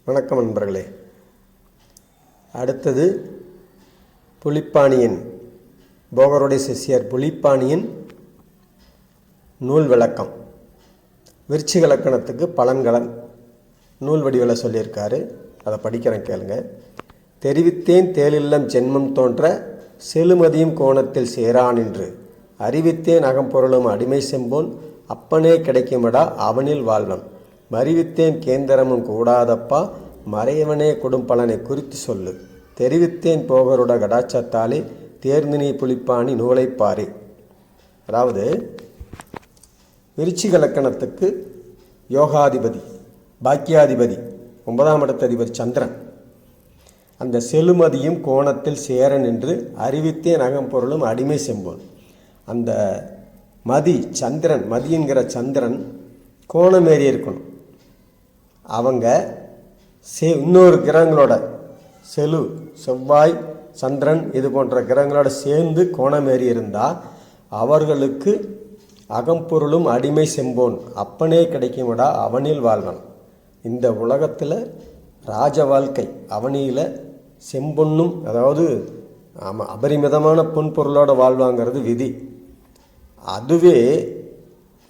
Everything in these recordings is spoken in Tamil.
வணக்கம் நண்பர்களே. அடுத்தது புலிப்பாணியின் போகருடைய சிஷ்யர் புலிப்பாணியின் நூல் விளக்கம். விருச்சிக இலக்கணத்துக்கு பலன்களன் நூல் வடிவில் சொல்லியிருக்காரு. அதை படிக்கிறேன் கேளுங்க. தெரிவித்தேன் தேலில்லம் ஜென்மம் தோன்ற செழுமதியும் கோணத்தில் சேரான் என்று அறிவித்தேன் அகம்பொருளும் அடிமை செம்போன் அப்பனே கிடைக்குமடா அவனில் வாழ்வன் மறிவித்தேன் கேந்திரமும் கூடாதப்பா மறையவனே கொடும்பலனை குறித்து சொல்லு தெரிவித்தேன் போகருட கடாச்சத்தாலே தேர்ந்து நீ புலிப்பாணி நூலை பாரி. அதாவது விருச்சிக இலக்கணத்துக்கு யோகாதிபதி பாக்கியாதிபதி 9ஆம் இடத்த அதிபதி சந்திரன். அந்த செழுமதியும் கோணத்தில் சேரன் என்று அறிவித்தேன் அகம்பொருளும் அடிமை செம்போன். அந்த மதி சந்திரன், மதிங்கிற சந்திரன் கோணமேறி இருக்கணும். அவங்க இன்னொரு கிரகங்களோட செவ்வாய் சந்திரன் இது போன்ற கிரகங்களோட சேர்ந்து கோணமேறி இருந்தால் அவர்களுக்கு அகம்பொருளும் அடிமை செம்போன் அப்பனே கிடைக்குமடா அவனில் வாழ்வன். இந்த உலகத்தில் ராஜ வாழ்க்கை அவனியில் செம்பொன்னும், அதாவது அபரிமிதமான பொன்பொருளோடு வாழ்வாங்கிறது விதி. அதுவே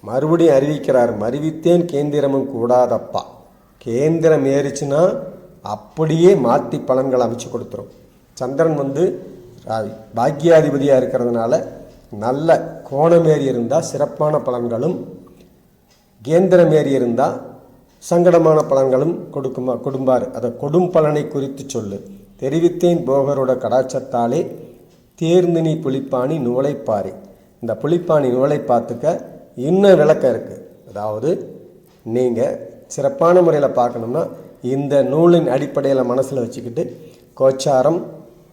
மறுபடியும் அறிவிக்கிறார், மறிவித்தேன் கேந்திரமும் கூடாதப்பா. கேந்திரம் ஏறிச்சுன்னா அப்படியே மாற்றி பலன்களை அமைச்சு கொடுத்துரும். சந்திரன் பாக்கியாதிபதியாக இருக்கிறதுனால நல்ல கோணமேறி இருந்தால் சிறப்பான பலன்களும், கேந்திரமேறி இருந்தால் சங்கடமான பலன்களும் கொடும்பார். அதை கொடும் பலனை குறித்து சொல்லு தெரிவித்தேன் போகரோட கடாச்சத்தாலே தேர்ந்து நீ புலிப்பாணி நூலை பாரி. இந்த புலிப்பாணி நூலை பார்த்துக்க இன்னும் விளக்கம் இருக்குது. அதாவது நீங்கள் சிறப்பான முறையில் பார்க்கணும்னா இந்த நூலின் அடிப்படையில் மனசில் வச்சுக்கிட்டு கோச்சாரம்,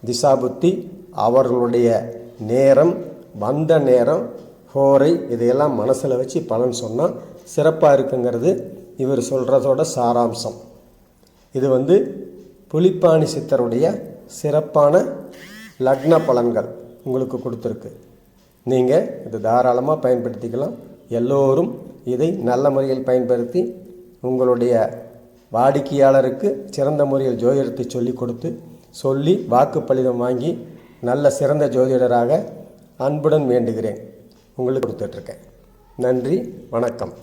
திசாபுத்தி, அவர்களுடைய நேரம், வந்த நேரம், ஹோரை இதையெல்லாம் மனசில் வச்சு பலன் சொன்னால் சிறப்பாக இருக்குங்கிறது இவர் சொல்கிறதோட சாராம்சம். இது புலிப்பாணி சித்தருடைய சிறப்பான லக்ன பலன்கள் உங்களுக்கு கொடுத்துருக்கு. நீங்கள் இது தாராளமாக பயன்படுத்திக்கலாம். எல்லோரும் இதை நல்ல முறையில் பயன்படுத்தி உங்களுடைய வாடிக்கையாளருக்கு சிறந்த முறையில் ஜோதிடத்தை சொல்லி வாக்கு பலிதம் வாங்கி நல்ல சிறந்த ஜோதிடராக அன்புடன் வேண்டுகிறேன். உங்களுக்கு கொடுத்துட்ருக்கேன். நன்றி, வணக்கம்.